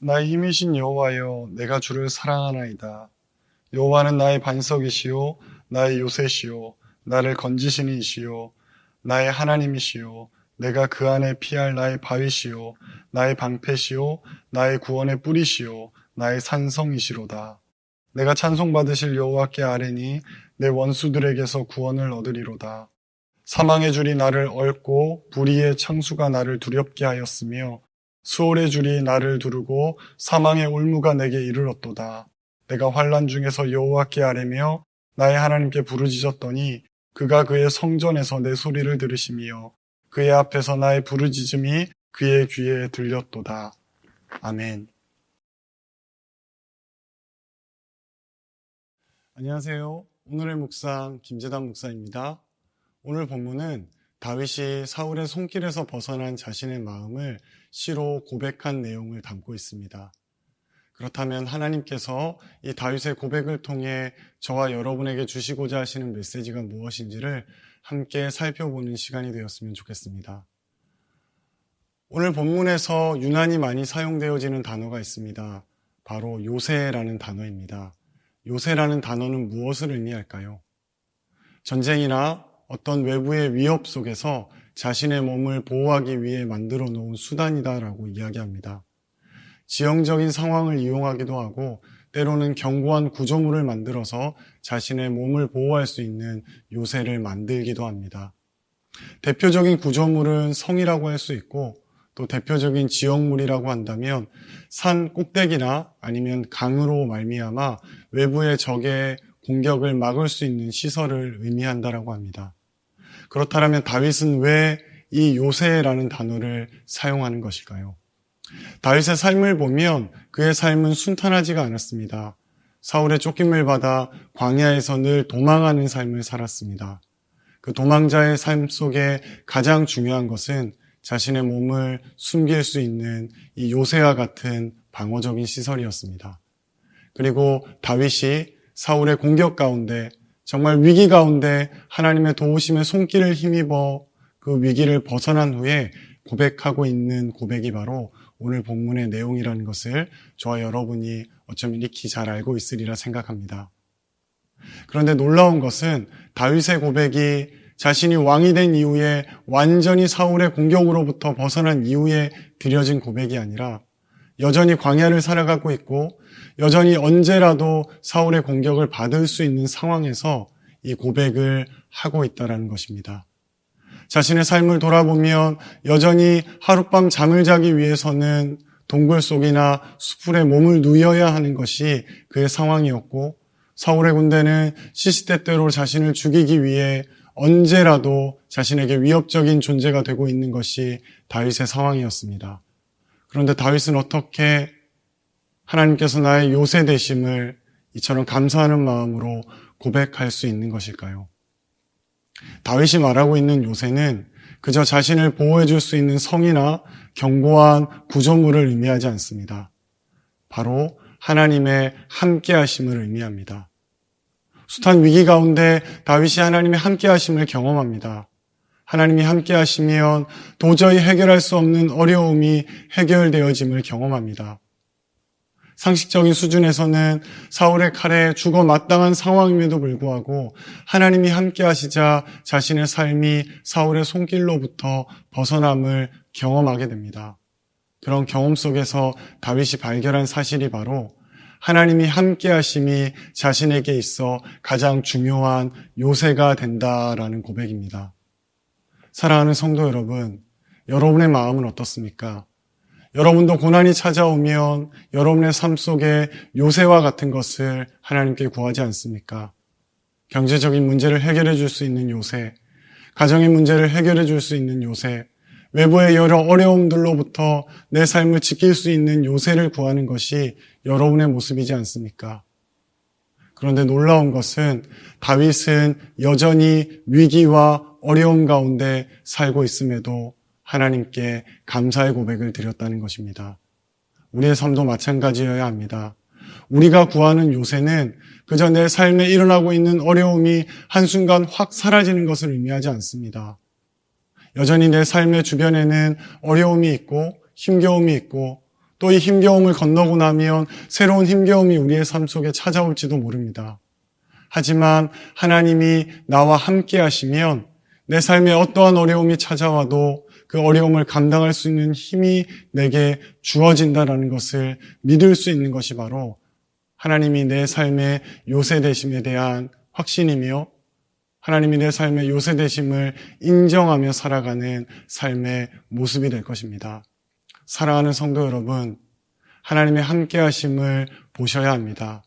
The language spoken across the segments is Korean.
나의 힘이신 여호와여, 내가 주를 사랑하나이다. 여호와는 나의 반석이시요 나의 요새시요 나를 건지시는 이시요 나의 하나님이시요 내가 그 안에 피할 나의 바위시요 나의 방패시요 나의 구원의 뿌리시요 나의 산성이시로다. 내가 찬송받으실 여호와께 아뢰니 내 원수들에게서 구원을 얻으리로다. 사망의 줄이 나를 얽고 불의의 창수가 나를 두렵게 하였으며 수월의 줄이 나를 두르고 사망의 올무가 내게 이르렀도다. 내가 환난 중에서 여호와께 아뢰며 나의 하나님께 부르짖었더니 그가 그의 성전에서 내 소리를 들으시며 그의 앞에서 나의 부르짖음이 그의 귀에 들렸도다. 아멘. 안녕하세요. 오늘의 묵상 김재단 목사입니다. 오늘 본문은 다윗이 사울의 손길에서 벗어난 자신의 마음을 시로 고백한 내용을 담고 있습니다. 그렇다면 하나님께서 이 다윗의 고백을 통해 저와 여러분에게 주시고자 하시는 메시지가 무엇인지를 함께 살펴보는 시간이 되었으면 좋겠습니다. 오늘 본문에서 유난히 많이 사용되어지는 단어가 있습니다. 바로 요새라는 단어입니다. 요새라는 단어는 무엇을 의미할까요? 전쟁이나 어떤 외부의 위협 속에서 자신의 몸을 보호하기 위해 만들어 놓은 수단이다라고 이야기합니다. 지형적인 상황을 이용하기도 하고 때로는 견고한 구조물을 만들어서 자신의 몸을 보호할 수 있는 요새를 만들기도 합니다. 대표적인 구조물은 성이라고 할 수 있고 또 대표적인 지형물이라고 한다면 산 꼭대기나 아니면 강으로 말미암아 외부의 적의 공격을 막을 수 있는 시설을 의미한다라고 합니다. 그렇다면 다윗은 왜 이 요새라는 단어를 사용하는 것일까요? 다윗의 삶을 보면 그의 삶은 순탄하지가 않았습니다. 사울의 쫓김을 받아 광야에서 늘 도망하는 삶을 살았습니다. 그 도망자의 삶 속에 가장 중요한 것은 자신의 몸을 숨길 수 있는 이 요새와 같은 방어적인 시설이었습니다. 그리고 다윗이 사울의 공격 가운데 정말 위기 가운데 하나님의 도우심의 손길을 힘입어 그 위기를 벗어난 후에 고백하고 있는 고백이 바로 오늘 본문의 내용이라는 것을 저와 여러분이 어쩌면 익히 잘 알고 있으리라 생각합니다. 그런데 놀라운 것은 다윗의 고백이 자신이 왕이 된 이후에 완전히 사울의 공격으로부터 벗어난 이후에 드려진 고백이 아니라 여전히 광야를 살아가고 있고 여전히 언제라도 사울의 공격을 받을 수 있는 상황에서 이 고백을 하고 있다는 것입니다. 자신의 삶을 돌아보면 여전히 하룻밤 잠을 자기 위해서는 동굴 속이나 수풀에 몸을 누여야 하는 것이 그의 상황이었고 사울의 군대는 시시때때로 자신을 죽이기 위해 언제라도 자신에게 위협적인 존재가 되고 있는 것이 다윗의 상황이었습니다. 그런데 다윗은 어떻게 하나님께서 나의 요새 되심을 이처럼 감사하는 마음으로 고백할 수 있는 것일까요? 다윗이 말하고 있는 요새는 그저 자신을 보호해 줄 수 있는 성이나 견고한 구조물을 의미하지 않습니다. 바로 하나님의 함께하심을 의미합니다. 숱한 위기 가운데 다윗이 하나님의 함께하심을 경험합니다. 하나님이 함께하시면 도저히 해결할 수 없는 어려움이 해결되어짐을 경험합니다. 상식적인 수준에서는 사울의 칼에 죽어 마땅한 상황임에도 불구하고 하나님이 함께하시자 자신의 삶이 사울의 손길로부터 벗어남을 경험하게 됩니다. 그런 경험 속에서 다윗이 발견한 사실이 바로 하나님이 함께하심이 자신에게 있어 가장 중요한 요새가 된다라는 고백입니다. 사랑하는 성도 여러분, 여러분의 마음은 어떻습니까? 여러분도 고난이 찾아오면 여러분의 삶 속에 요새와 같은 것을 하나님께 구하지 않습니까? 경제적인 문제를 해결해 줄 수 있는 요새, 가정의 문제를 해결해 줄 수 있는 요새, 외부의 여러 어려움들로부터 내 삶을 지킬 수 있는 요새를 구하는 것이 여러분의 모습이지 않습니까? 그런데 놀라운 것은 다윗은 여전히 위기와 어려움 가운데 살고 있음에도 하나님께 감사의 고백을 드렸다는 것입니다. 우리의 삶도 마찬가지여야 합니다. 우리가 구하는 요새는 그저 내 삶에 일어나고 있는 어려움이 한순간 확 사라지는 것을 의미하지 않습니다. 여전히 내 삶의 주변에는 어려움이 있고 힘겨움이 있고 또 이 힘겨움을 건너고 나면 새로운 힘겨움이 우리의 삶 속에 찾아올지도 모릅니다. 하지만 하나님이 나와 함께 하시면 내 삶에 어떠한 어려움이 찾아와도 그 어려움을 감당할 수 있는 힘이 내게 주어진다는 것을 믿을 수 있는 것이 바로 하나님이 내 삶의 요새 되심에 대한 확신이며 하나님이 내 삶의 요새 되심을 인정하며 살아가는 삶의 모습이 될 것입니다. 사랑하는 성도 여러분, 하나님의 함께 하심을 보셔야 합니다.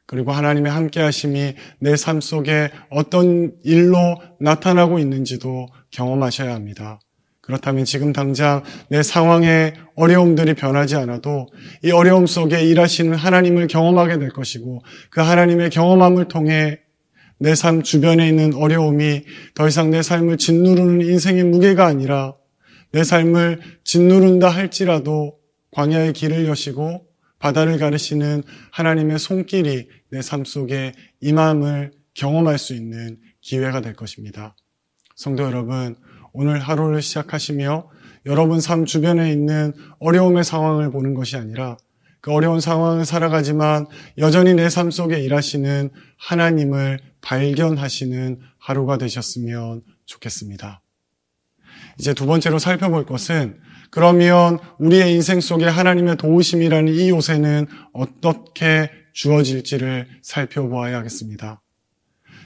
그리고 하나님의 함께 하심이 내 삶 속에 어떤 일로 나타나고 있는지도 경험하셔야 합니다. 그렇다면 지금 당장 내 상황의 어려움들이 변하지 않아도 이 어려움 속에 일하시는 하나님을 경험하게 될 것이고 그 하나님의 경험함을 통해 내 삶 주변에 있는 어려움이 더 이상 내 삶을 짓누르는 인생의 무게가 아니라 내 삶을 짓누른다 할지라도 광야의 길을 여시고 바다를 가르시는 하나님의 손길이 내 삶 속에 임함을 경험할 수 있는 기회가 될 것입니다. 성도 여러분, 오늘 하루를 시작하시며 여러분 삶 주변에 있는 어려움의 상황을 보는 것이 아니라 그 어려운 상황을 살아가지만 여전히 내 삶 속에 일하시는 하나님을 발견하시는 하루가 되셨으면 좋겠습니다. 이제 두 번째로 살펴볼 것은 그러면 우리의 인생 속에 하나님의 도우심이라는 이 요새는 어떻게 주어질지를 살펴보아야 하겠습니다.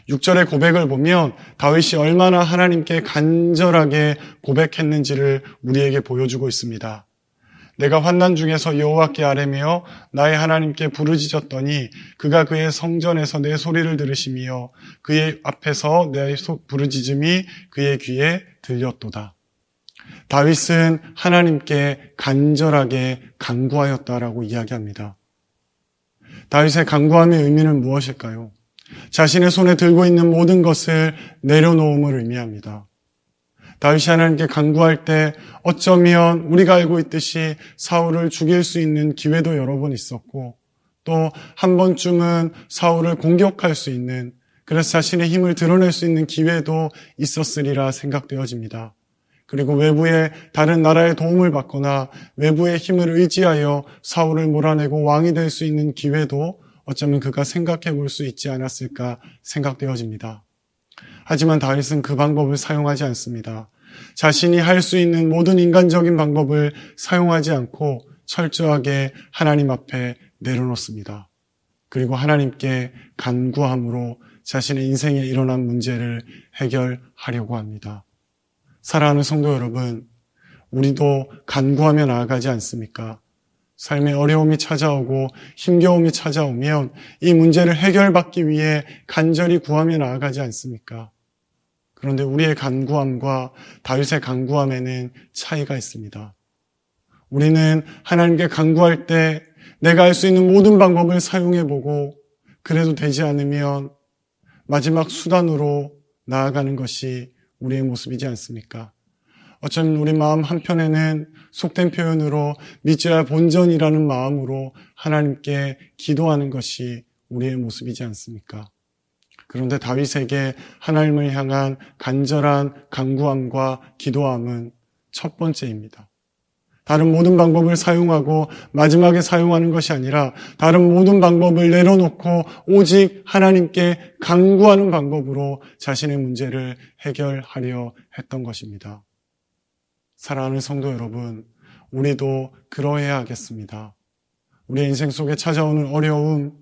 6절의 고백을 보면 다윗이 얼마나 하나님께 간절하게 고백했는지를 우리에게 보여주고 있습니다. 내가 환난 중에서 여호와께 아뢰며 나의 하나님께 부르짖었더니 그가 그의 성전에서 내 소리를 들으시며 그의 앞에서 내 부르짖음이 그의 귀에 들렸도다. 다윗은 하나님께 간절하게 간구하였다라고 이야기합니다. 다윗의 간구함의 의미는 무엇일까요? 자신의 손에 들고 있는 모든 것을 내려놓음을 의미합니다. 다윗이 하나님께 간구할 때 어쩌면 우리가 알고 있듯이 사울을 죽일 수 있는 기회도 여러 번 있었고 또 한 번쯤은 사울을 공격할 수 있는 그래서 자신의 힘을 드러낼 수 있는 기회도 있었으리라 생각되어집니다. 그리고 외부의 다른 나라의 도움을 받거나 외부의 힘을 의지하여 사울을 몰아내고 왕이 될 수 있는 기회도 어쩌면 그가 생각해 볼 수 있지 않았을까 생각되어집니다. 하지만 다윗은 그 방법을 사용하지 않습니다. 자신이 할 수 있는 모든 인간적인 방법을 사용하지 않고 철저하게 하나님 앞에 내려놓습니다. 그리고 하나님께 간구함으로 자신의 인생에 일어난 문제를 해결하려고 합니다. 사랑하는 성도 여러분, 우리도 간구하며 나아가지 않습니까? 삶의 어려움이 찾아오고 힘겨움이 찾아오면 이 문제를 해결받기 위해 간절히 구하며 나아가지 않습니까? 그런데 우리의 간구함과 다윗의 간구함에는 차이가 있습니다. 우리는 하나님께 간구할 때 내가 할 수 있는 모든 방법을 사용해보고 그래도 되지 않으면 마지막 수단으로 나아가는 것이 우리의 모습이지 않습니까? 어쩌면 우리 마음 한편에는 속된 표현으로 믿져야 본전이라는 마음으로 하나님께 기도하는 것이 우리의 모습이지 않습니까? 그런데 다윗에게 하나님을 향한 간절한 간구함과 기도함은 첫 번째입니다. 다른 모든 방법을 사용하고 마지막에 사용하는 것이 아니라 다른 모든 방법을 내려놓고 오직 하나님께 간구하는 방법으로 자신의 문제를 해결하려 했던 것입니다. 사랑하는 성도 여러분, 우리도 그러해야 하겠습니다. 우리의 인생 속에 찾아오는 어려움,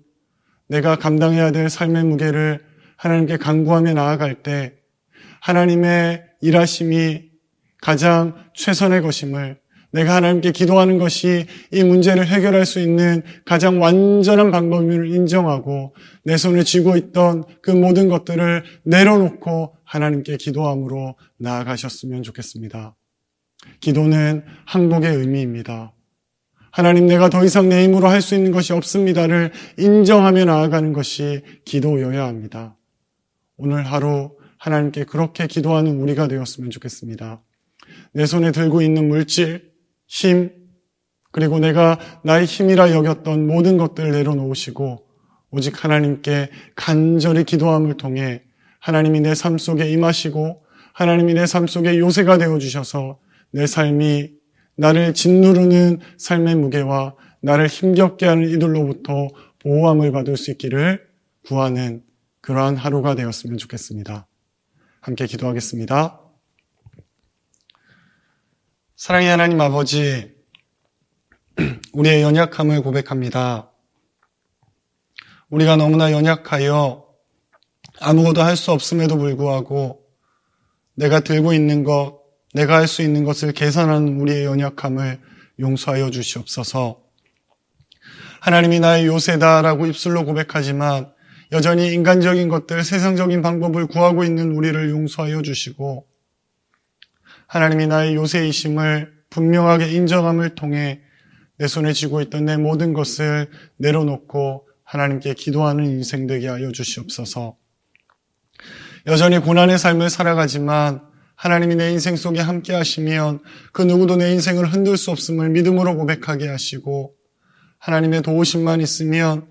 내가 감당해야 될 삶의 무게를 하나님께 간구하며 나아갈 때 하나님의 일하심이 가장 최선의 것임을, 내가 하나님께 기도하는 것이 이 문제를 해결할 수 있는 가장 완전한 방법임을 인정하고 내 손에 쥐고 있던 그 모든 것들을 내려놓고 하나님께 기도함으로 나아가셨으면 좋겠습니다. 기도는 항복의 의미입니다. 하나님, 내가 더 이상 내 힘으로 할 수 있는 것이 없습니다를 인정하며 나아가는 것이 기도여야 합니다. 오늘 하루 하나님께 그렇게 기도하는 우리가 되었으면 좋겠습니다. 내 손에 들고 있는 물질, 힘, 그리고 내가 나의 힘이라 여겼던 모든 것들을 내려놓으시고 오직 하나님께 간절히 기도함을 통해 하나님이 내 삶 속에 임하시고 하나님이 내 삶 속에 요새가 되어주셔서 내 삶이 나를 짓누르는 삶의 무게와 나를 힘겹게 하는 이들로부터 보호함을 받을 수 있기를 구하는 그러한 하루가 되었으면 좋겠습니다. 함께 기도하겠습니다. 사랑의 하나님 아버지, 우리의 연약함을 고백합니다. 우리가 너무나 연약하여 아무것도 할 수 없음에도 불구하고 내가 들고 있는 것, 내가 할 수 있는 것을 계산하는 우리의 연약함을 용서하여 주시옵소서. 하나님이 나의 요새다라고 입술로 고백하지만 여전히 인간적인 것들, 세상적인 방법을 구하고 있는 우리를 용서하여 주시고 하나님이 나의 요새이심을 분명하게 인정함을 통해 내 손에 쥐고 있던 내 모든 것을 내려놓고 하나님께 기도하는 인생 되게 하여 주시옵소서. 여전히 고난의 삶을 살아가지만 하나님이 내 인생 속에 함께 하시면 그 누구도 내 인생을 흔들 수 없음을 믿음으로 고백하게 하시고 하나님의 도우심만 있으면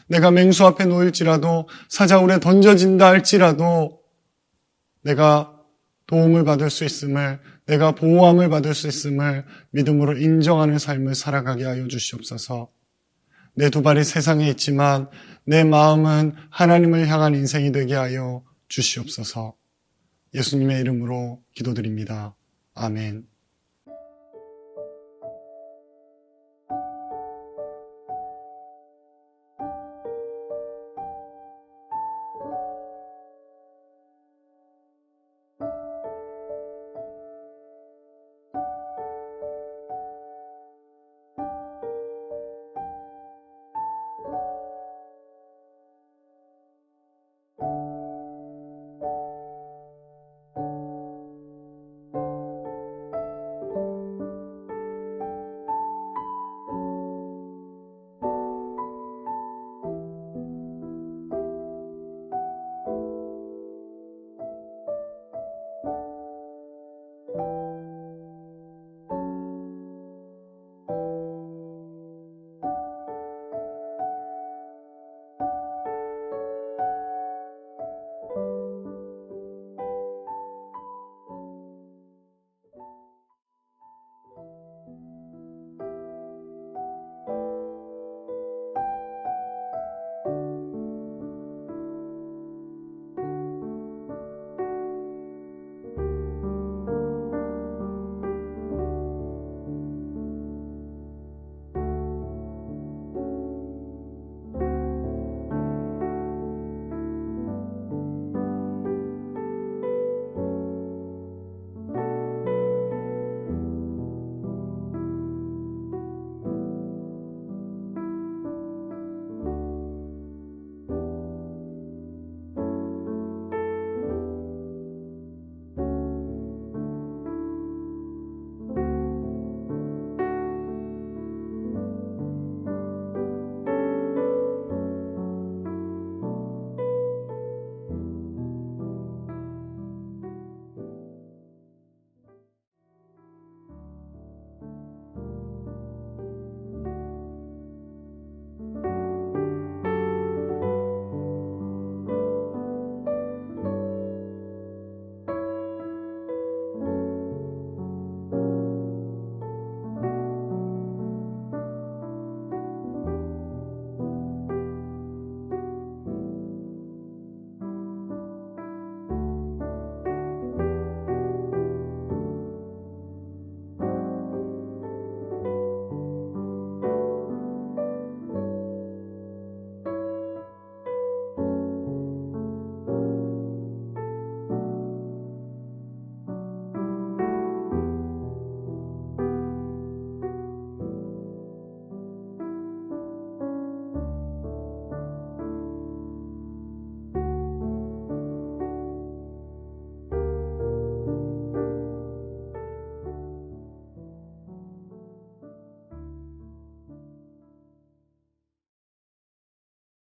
내가 맹수 앞에 놓일지라도 사자굴에 던져진다 할지라도 내가 도움을 받을 수 있음을, 내가 보호함을 받을 수 있음을 믿음으로 인정하는 삶을 살아가게 하여 주시옵소서. 내 두 발이 세상에 있지만 내 마음은 하나님을 향한 인생이 되게 하여 주시옵소서. 예수님의 이름으로 기도드립니다. 아멘.